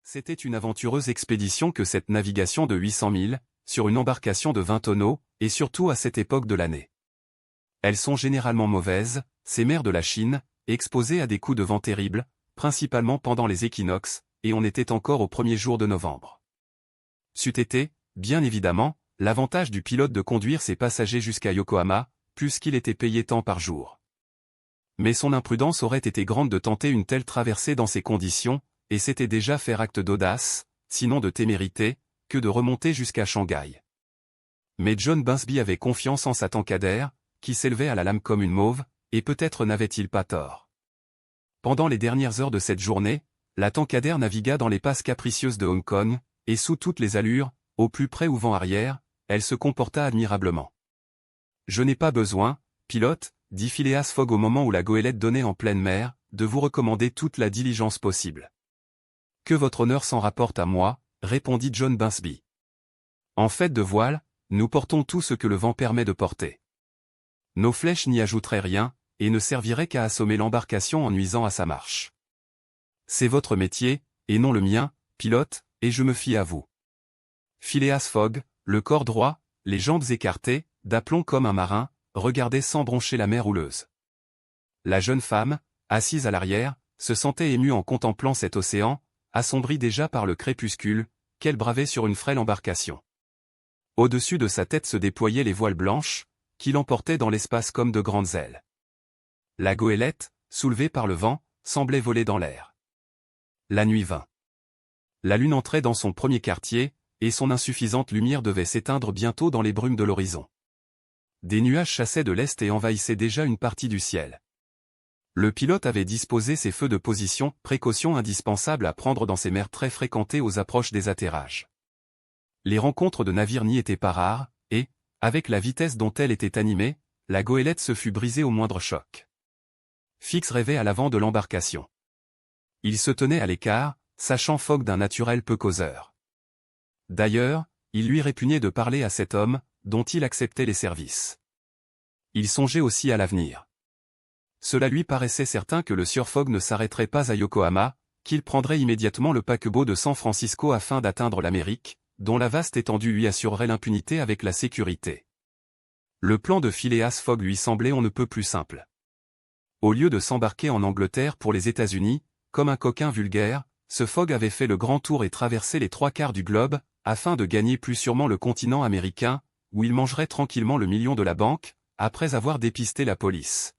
C'était une aventureuse expédition que cette navigation de 800 milles, sur une embarcation de 20 tonneaux, et surtout à cette époque de l'année. Elles sont généralement mauvaises, ces mers de la Chine, exposées à des coups de vent terribles, principalement pendant les équinoxes, et on était encore au premier jour de novembre. C'eût été, bien évidemment, l'avantage du pilote de conduire ses passagers jusqu'à Yokohama, puisqu'il était payé tant par jour. Mais son imprudence aurait été grande de tenter une telle traversée dans ces conditions, et c'était déjà faire acte d'audace, sinon de témérité, que de remonter jusqu'à Shanghai. Mais John Bunsby avait confiance en sa tankadère, qui s'élevait à la lame comme une mauve, et peut-être n'avait-il pas tort. Pendant les dernières heures de cette journée, la tankadère navigua dans les passes capricieuses de Hong Kong, et sous toutes les allures, au plus près ou vent arrière, elle se comporta admirablement. « Je n'ai pas besoin, pilote, dit Phileas Fogg au moment où la goélette donnait en pleine mer, de vous recommander toute la diligence possible. Que votre honneur s'en rapporte à moi, répondit John Bunsby. En fait de voile, nous portons tout ce que le vent permet de porter. Nos flèches n'y ajouteraient rien, et ne serviraient qu'à assommer l'embarcation en nuisant à sa marche. C'est votre métier, et non le mien, pilote, et je me fie à vous. Phileas Fogg, le corps droit, les jambes écartées, d'aplomb comme un marin, regardait sans broncher la mer houleuse. La jeune femme, assise à l'arrière, se sentait émue en contemplant cet océan, assombri déjà par le crépuscule, qu'elle bravait sur une frêle embarcation. Au-dessus de sa tête se déployaient les voiles blanches, qui l'emportaient dans l'espace comme de grandes ailes. La goélette, soulevée par le vent, semblait voler dans l'air. La nuit vint. La lune entrait dans son premier quartier, et son insuffisante lumière devait s'éteindre bientôt dans les brumes de l'horizon. Des nuages chassaient de l'est et envahissaient déjà une partie du ciel. Le pilote avait disposé ses feux de position, précaution indispensable à prendre dans ces mers très fréquentées aux approches des atterrages. Les rencontres de navires n'y étaient pas rares, et, avec la vitesse dont elle était animée, la goélette se fut brisée au moindre choc. Fix rêvait à l'avant de l'embarcation. Il se tenait à l'écart, sachant Fogg d'un naturel peu causeur. D'ailleurs, il lui répugnait de parler à cet homme, dont il acceptait les services. Il songeait aussi à l'avenir. Cela lui paraissait certain que le sieur Fogg ne s'arrêterait pas à Yokohama, qu'il prendrait immédiatement le paquebot de San Francisco afin d'atteindre l'Amérique, dont la vaste étendue lui assurerait l'impunité avec la sécurité. Le plan de Phileas Fogg lui semblait on ne peut plus simple. Au lieu de s'embarquer en Angleterre pour les États-Unis, comme un coquin vulgaire, ce Fogg avait fait le grand tour et traversé les 3/4 du globe, afin de gagner plus sûrement le continent américain, où il mangerait tranquillement le million de la banque, après avoir dépisté la police.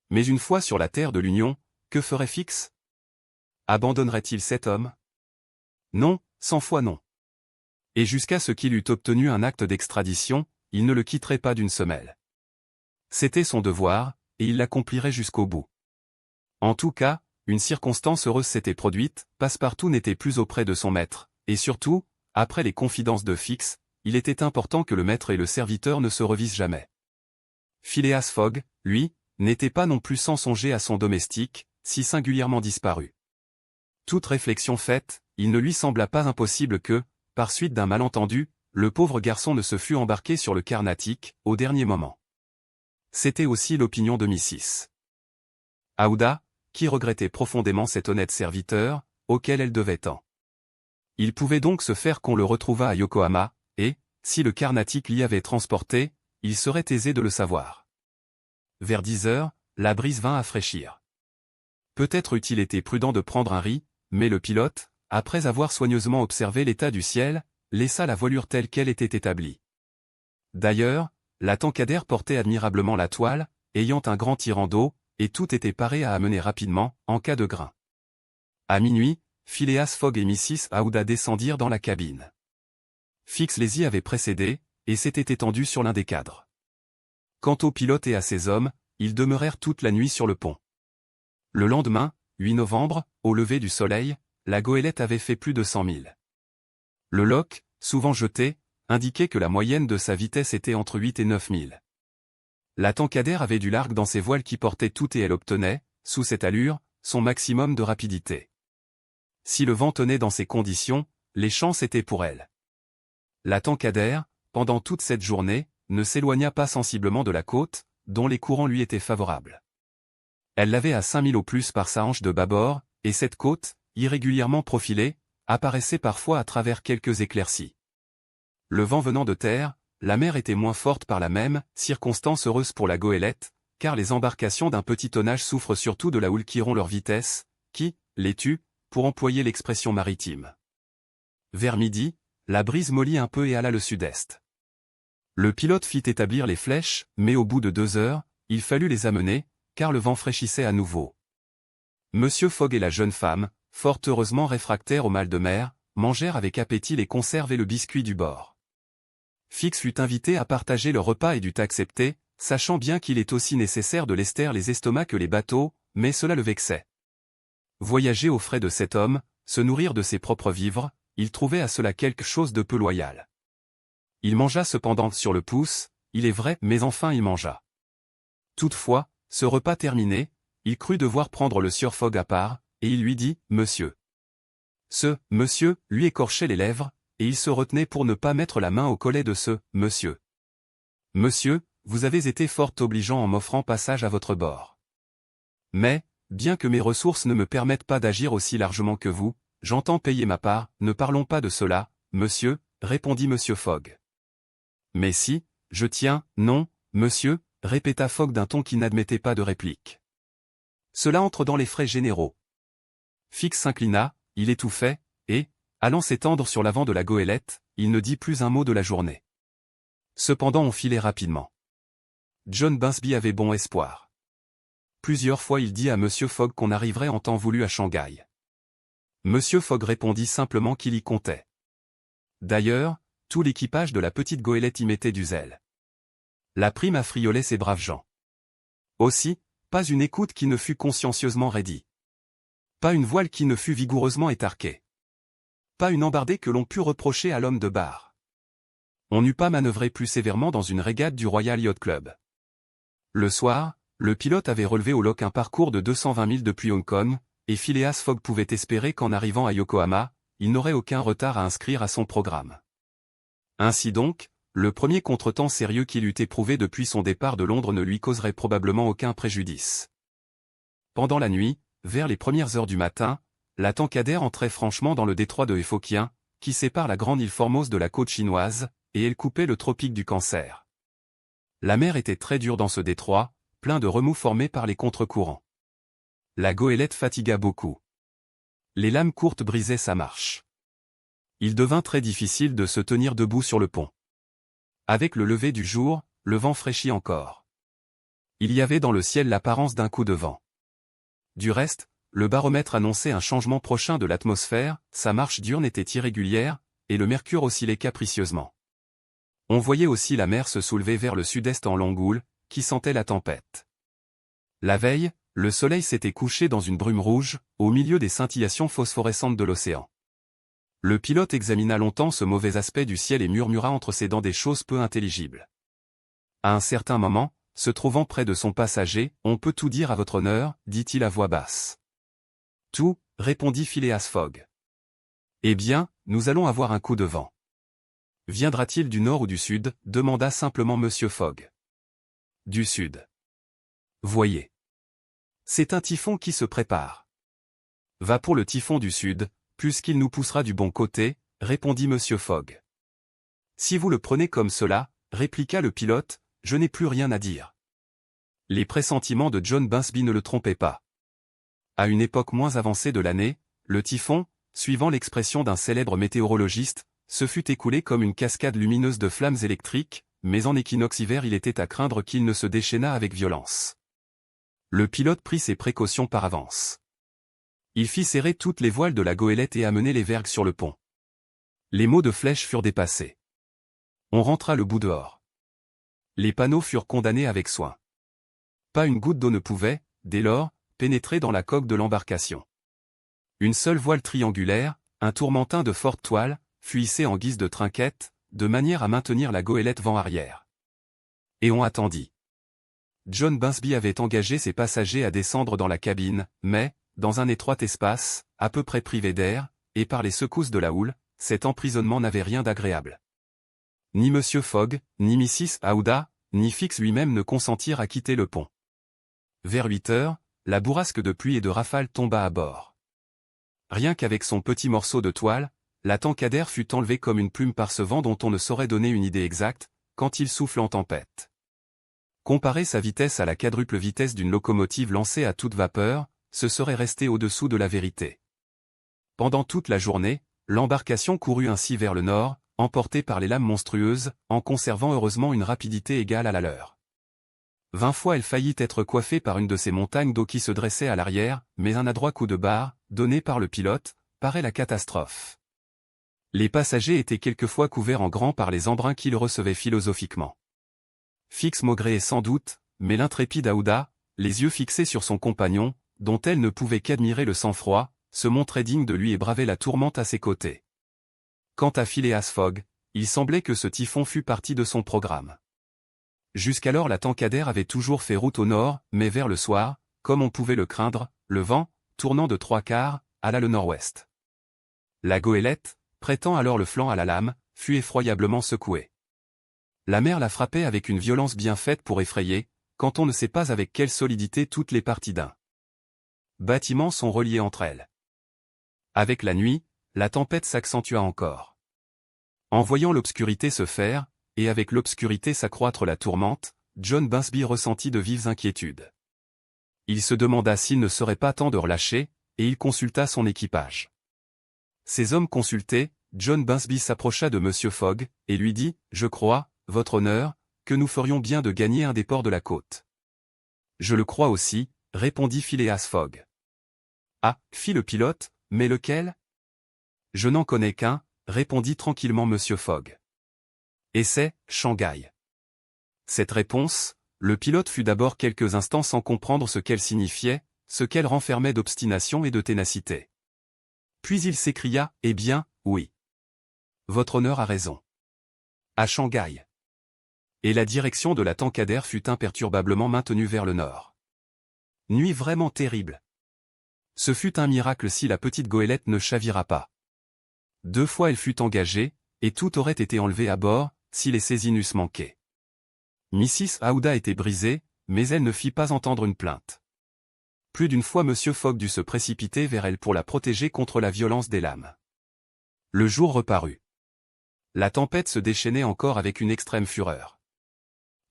Mais une fois sur la terre de l'Union, que ferait Fix? Abandonnerait-il cet homme? Non, 100 fois non. Et jusqu'à ce qu'il eût obtenu un acte d'extradition, il ne le quitterait pas d'une semelle. C'était son devoir, et il l'accomplirait jusqu'au bout. En tout cas, une circonstance heureuse s'était produite, Passepartout n'était plus auprès de son maître, et surtout, après les confidences de Fix, il était important que le maître et le serviteur ne se revisent jamais. Phileas Fogg, lui, n'était pas non plus sans songer à son domestique, si singulièrement disparu. Toute réflexion faite, il ne lui sembla pas impossible que, par suite d'un malentendu, le pauvre garçon ne se fût embarqué sur le Carnatic, au dernier moment. C'était aussi l'opinion de Mrs. Aouda, qui regrettait profondément cet honnête serviteur, auquel elle devait tant. Il pouvait donc se faire qu'on le retrouvât à Yokohama, et, si le Carnatic l'y avait transporté, il serait aisé de le savoir. Vers 10 heures, la brise vint à fraîchir. Peut-être eût-il été prudent de prendre un ris, mais le pilote, après avoir soigneusement observé l'état du ciel, laissa la voilure telle qu'elle était établie. D'ailleurs, la tankadère portait admirablement la toile, ayant un grand tirant d'eau, et tout était paré à amener rapidement, en cas de grain. À minuit, Phileas Fogg et Mrs. Aouda descendirent dans la cabine. Fix les y avait précédés, et s'était étendu sur l'un des cadres. Quant au pilote et à ses hommes, ils demeurèrent toute la nuit sur le pont. Le lendemain, 8 novembre, au lever du soleil, la goélette avait fait plus de 100 milles. Le loch, souvent jeté, indiquait que la moyenne de sa vitesse était entre 8 et 9 milles. La tankadère avait du largue dans ses voiles qui portaient tout et elle obtenait, sous cette allure, son maximum de rapidité. Si le vent tenait dans ces conditions, les chances étaient pour elle. La tankadère, pendant toute cette journée, ne s'éloigna pas sensiblement de la côte, dont les courants lui étaient favorables. Elle l'avait à 5 milles au plus par sa hanche de bâbord, et cette côte, irrégulièrement profilée, apparaissait parfois à travers quelques éclaircies. Le vent venant de terre, la mer était moins forte par la même, circonstance heureuse pour la goélette, car les embarcations d'un petit tonnage souffrent surtout de la houle qui rompt leur vitesse, qui, les tue, pour employer l'expression maritime. Vers midi, la brise mollit un peu et alla le sud-est. Le pilote fit établir les flèches, mais au bout de 2 heures, il fallut les amener, car le vent fraîchissait à nouveau. Monsieur Fogg et la jeune femme, fort heureusement réfractaires au mal de mer, mangèrent avec appétit les conserves et le biscuit du bord. Fix fut invité à partager le repas et dut accepter, sachant bien qu'il est aussi nécessaire de lester les estomacs que les bateaux, mais cela le vexait. Voyager aux frais de cet homme, se nourrir de ses propres vivres, il trouvait à cela quelque chose de peu loyal. Il mangea cependant sur le pouce, il est vrai, mais enfin il mangea. Toutefois, ce repas terminé, il crut devoir prendre le sieur Fogg à part, et il lui dit « Monsieur ». Ce « Monsieur » lui écorchait les lèvres, et il se retenait pour ne pas mettre la main au collet de ce « Monsieur ». « Monsieur, vous avez été fort obligeant en m'offrant passage à votre bord. Mais, bien que mes ressources ne me permettent pas d'agir aussi largement que vous, j'entends payer ma part, ne parlons pas de cela, monsieur, répondit monsieur Fogg. Mais si, je tiens, non, monsieur, répéta Fogg d'un ton qui n'admettait pas de réplique. Cela entre dans les frais généraux. Fix s'inclina, il étouffait, et, allant s'étendre sur l'avant de la goélette, il ne dit plus un mot de la journée. Cependant on filait rapidement. John Bunsby avait bon espoir. Plusieurs fois il dit à monsieur Fogg qu'on arriverait en temps voulu à Shanghai. Monsieur Fogg répondit simplement qu'il y comptait. D'ailleurs, tout l'équipage de la petite goélette y mettait du zèle. La prime affriolait ces braves gens. Aussi, pas une écoute qui ne fût consciencieusement raidie. Pas une voile qui ne fût vigoureusement étarquée. Pas une embardée que l'on pût reprocher à l'homme de barre. On n'eût pas manœuvré plus sévèrement dans une régate du Royal Yacht Club. Le soir, le pilote avait relevé au loch un parcours de 220 milles depuis Hong Kong, et Phileas Fogg pouvait espérer qu'en arrivant à Yokohama, il n'aurait aucun retard à inscrire à son programme. Ainsi donc, le premier contretemps sérieux qu'il eût éprouvé depuis son départ de Londres ne lui causerait probablement aucun préjudice. Pendant la nuit, vers les premières heures du matin, la Tankadère entrait franchement dans le détroit de Efokien, qui sépare la grande île Formose de la côte chinoise, et elle coupait le tropique du Cancer. La mer était très dure dans ce détroit, plein de remous formés par les contre-courants. La goélette fatigua beaucoup. Les lames courtes brisaient sa marche. Il devint très difficile de se tenir debout sur le pont. Avec le lever du jour, le vent fraîchit encore. Il y avait dans le ciel l'apparence d'un coup de vent. Du reste, le baromètre annonçait un changement prochain de l'atmosphère, sa marche diurne était irrégulière, et le mercure oscillait capricieusement. On voyait aussi la mer se soulever vers le sud-est en longue houle, qui sentait la tempête. La veille, le soleil s'était couché dans une brume rouge, au milieu des scintillations phosphorescentes de l'océan. Le pilote examina longtemps ce mauvais aspect du ciel et murmura entre ses dents des choses peu intelligibles. À un certain moment, se trouvant près de son passager, « On peut tout dire à votre honneur » dit-il à voix basse. « Tout » répondit Phileas Fogg. « Eh bien, nous allons avoir un coup de vent. » « Viendra-t-il du nord ou du sud » demanda simplement monsieur Fogg. « Du sud. » « Voyez. C'est un typhon qui se prépare. »« Va pour le typhon du sud, puisqu'il nous poussera du bon côté, » répondit monsieur Fogg. « Si vous le prenez comme cela, » répliqua le pilote, « je n'ai plus rien à dire. » Les pressentiments de John Bunsby ne le trompaient pas. À une époque moins avancée de l'année, le typhon, suivant l'expression d'un célèbre météorologiste, se fut écoulé comme une cascade lumineuse de flammes électriques, mais en équinoxe hiver il était à craindre qu'il ne se déchaînât avec violence. Le pilote prit ses précautions par avance. Il fit serrer toutes les voiles de la goélette et amener les vergues sur le pont. Les mots de flèche furent dépassés. On rentra le bout dehors. Les panneaux furent condamnés avec soin. Pas une goutte d'eau ne pouvait, dès lors, pénétrer dans la coque de l'embarcation. Une seule voile triangulaire, un tourmentin de forte toile, fut hissé en guise de trinquette, de manière à maintenir la goélette vent arrière. Et on attendit. John Bunsby avait engagé ses passagers à descendre dans la cabine, mais, dans un étroit espace, à peu près privé d'air, et par les secousses de la houle, cet emprisonnement n'avait rien d'agréable. Ni monsieur Fogg, ni Mrs. Aouda, ni Fix lui-même ne consentirent à quitter le pont. Vers 8 heures, la bourrasque de pluie et de rafales tomba à bord. Rien qu'avec son petit morceau de toile, la Tankadère fut enlevée comme une plume par ce vent dont on ne saurait donner une idée exacte, quand il souffle en tempête. Comparer sa vitesse à la quadruple vitesse d'une locomotive lancée à toute vapeur, ce serait rester au-dessous de la vérité. Pendant toute la journée, l'embarcation courut ainsi vers le nord, emportée par les lames monstrueuses, en conservant heureusement une rapidité égale à la leur. 20 fois elle faillit être coiffée par une de ces montagnes d'eau qui se dressaient à l'arrière, mais un adroit coup de barre, donné par le pilote, paraît la catastrophe. Les passagers étaient quelquefois couverts en grand par les embruns qu'ils recevaient philosophiquement. Fix maugréait sans doute, mais l'intrépide Aouda, les yeux fixés sur son compagnon, dont elle ne pouvait qu'admirer le sang-froid, se montrait digne de lui et bravait la tourmente à ses côtés. Quant à Phileas Fogg, il semblait que ce typhon fût partie de son programme. Jusqu'alors la Tankadère avait toujours fait route au nord, mais vers le soir, comme on pouvait le craindre, le vent, tournant de 3/4, alla le nord-ouest. La goélette, prêtant alors le flanc à la lame, fut effroyablement secouée. La mer la frappait avec une violence bien faite pour effrayer, quand on ne sait pas avec quelle solidité toutes les parties d'un bâtiment sont reliées entre elles. Avec la nuit, la tempête s'accentua encore. En voyant l'obscurité se faire, et avec l'obscurité s'accroître la tourmente, John Bunsby ressentit de vives inquiétudes. Il se demanda s'il ne serait pas temps de relâcher, et il consulta son équipage. Ces hommes consultés, John Bunsby s'approcha de M. Fogg, et lui dit, « Je crois, votre honneur, que nous ferions bien de gagner un des ports de la côte. »« Je le crois aussi, » répondit Phileas Fogg. « Ah, fit le pilote, mais lequel ? » ?»« Je n'en connais qu'un, » répondit tranquillement M. Fogg. « Et c'est Shanghai. » Cette réponse, le pilote fut d'abord quelques instants sans comprendre ce qu'elle signifiait, ce qu'elle renfermait d'obstination et de ténacité. Puis il s'écria, « Eh bien, oui. Votre honneur a raison. À Shanghai. » Et la direction de la Tankadère fut imperturbablement maintenue vers le nord. Nuit vraiment terrible. Ce fut un miracle si la petite goélette ne chavira pas. 2 fois elle fut engagée, et tout aurait été enlevé à bord, si les saisines eussent manqué. Mrs. Aouda était brisée, mais elle ne fit pas entendre une plainte. Plus d'une fois M. Fogg dut se précipiter vers elle pour la protéger contre la violence des lames. Le jour reparut. La tempête se déchaînait encore avec une extrême fureur.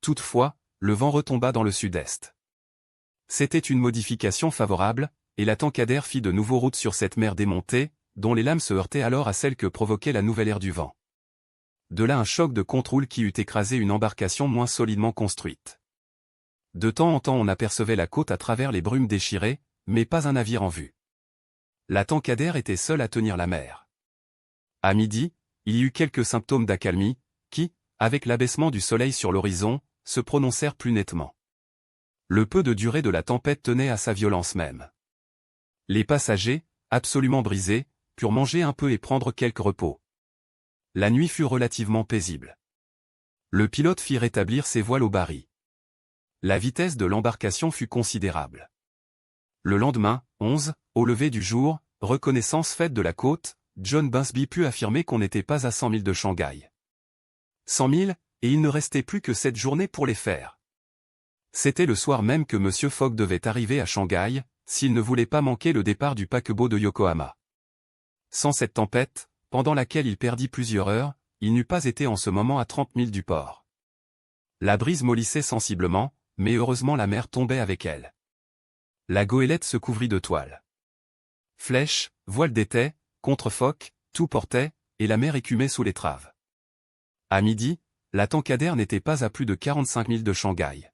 Toutefois, le vent retomba dans le sud-est. C'était une modification favorable, et la Tankadère fit de nouveau route sur cette mer démontée, dont les lames se heurtaient alors à celle que provoquait la nouvelle ère du vent. De là un choc de contre-houle qui eût écrasé une embarcation moins solidement construite. De temps en temps on apercevait la côte à travers les brumes déchirées, mais pas un navire en vue. La Tankadère était seule à tenir la mer. À midi, il y eut quelques symptômes d'accalmie, qui, avec l'abaissement du soleil sur l'horizon, se prononcèrent plus nettement. Le peu de durée de la tempête tenait à sa violence même. Les passagers, absolument brisés, purent manger un peu et prendre quelque repos. La nuit fut relativement paisible. Le pilote fit rétablir ses voiles au bari. La vitesse de l'embarcation fut considérable. Le lendemain, 11, au lever du jour, reconnaissance faite de la côte, John Bunsby put affirmer qu'on n'était pas à 100 milles de Shanghai. 100 milles, et il ne restait plus que 7 journées pour les faire. C'était le soir même que M. Fogg devait arriver à Shanghai, s'il ne voulait pas manquer le départ du paquebot de Yokohama. Sans cette tempête, pendant laquelle il perdit plusieurs heures, il n'eût pas été en ce moment à 30 milles du port. La brise mollissait sensiblement, mais heureusement la mer tombait avec elle. La goélette se couvrit de toile. Flèches, voiles d'étais, contre-focs, tout portait, et la mer écumait sous l'étrave. À midi, la Tankadère n'était pas à plus de 45 milles de Shanghai.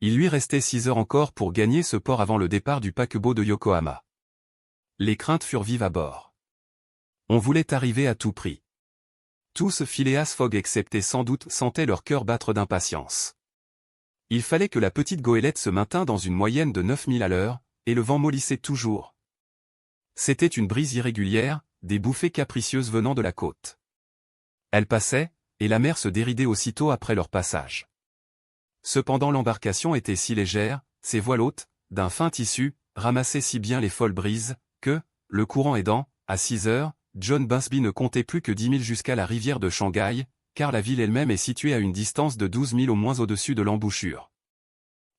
Il lui restait 6 heures encore pour gagner ce port avant le départ du paquebot de Yokohama. Les craintes furent vives à bord. On voulait arriver à tout prix. Tous, Phileas Fogg excepté sans doute, sentaient leur cœur battre d'impatience. Il fallait que la petite goélette se maintînt dans une moyenne de 9 milles à l'heure, et le vent mollissait toujours. C'était une brise irrégulière, des bouffées capricieuses venant de la côte. Elle passait, et la mer se déridait aussitôt après leur passage. Cependant l'embarcation était si légère, ses voiles hautes, d'un fin tissu, ramassaient si bien les folles brises, que, le courant aidant, à 6 heures, John Bunsby ne comptait plus que 10 milles jusqu'à la rivière de Shanghai, car la ville elle-même est située à une distance de 12 milles au moins au-dessus de l'embouchure.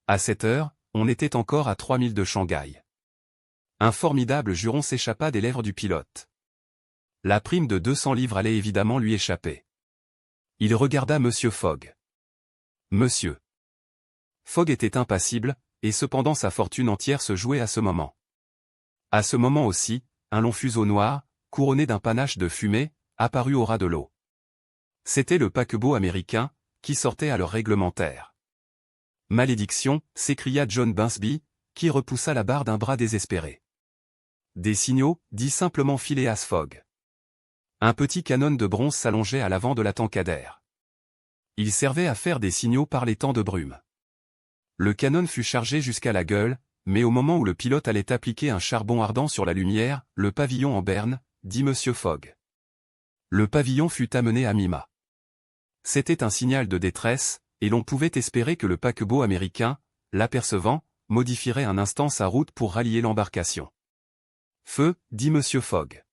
À 7 heures, on était encore à 3 milles de Shanghai. Un formidable juron s'échappa des lèvres du pilote. La prime de 200 livres allait évidemment lui échapper. Il regarda Monsieur Fogg. Monsieur. Fogg était impassible, et cependant sa fortune entière se jouait à ce moment. À ce moment aussi, un long fuseau noir, couronné d'un panache de fumée, apparut au ras de l'eau. C'était le paquebot américain, qui sortait à l'heure réglementaire. « Malédiction !» s'écria John Bunsby, qui repoussa la barre d'un bras désespéré. « Des signaux » dit simplement Phileas Fogg. Un petit canon de bronze s'allongeait à l'avant de la tankadère. Il servait à faire des signaux par les temps de brume. Le canon fut chargé jusqu'à la gueule, mais au moment où le pilote allait appliquer un charbon ardent sur la lumière, le pavillon en berne, dit Monsieur Fogg. Le pavillon fut amené à mi-mât. C'était un signal de détresse, et l'on pouvait espérer que le paquebot américain, l'apercevant, modifierait un instant sa route pour rallier l'embarcation. Feu, dit Monsieur Fogg.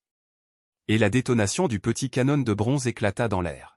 Et la détonation du petit canon de bronze éclata dans l'air.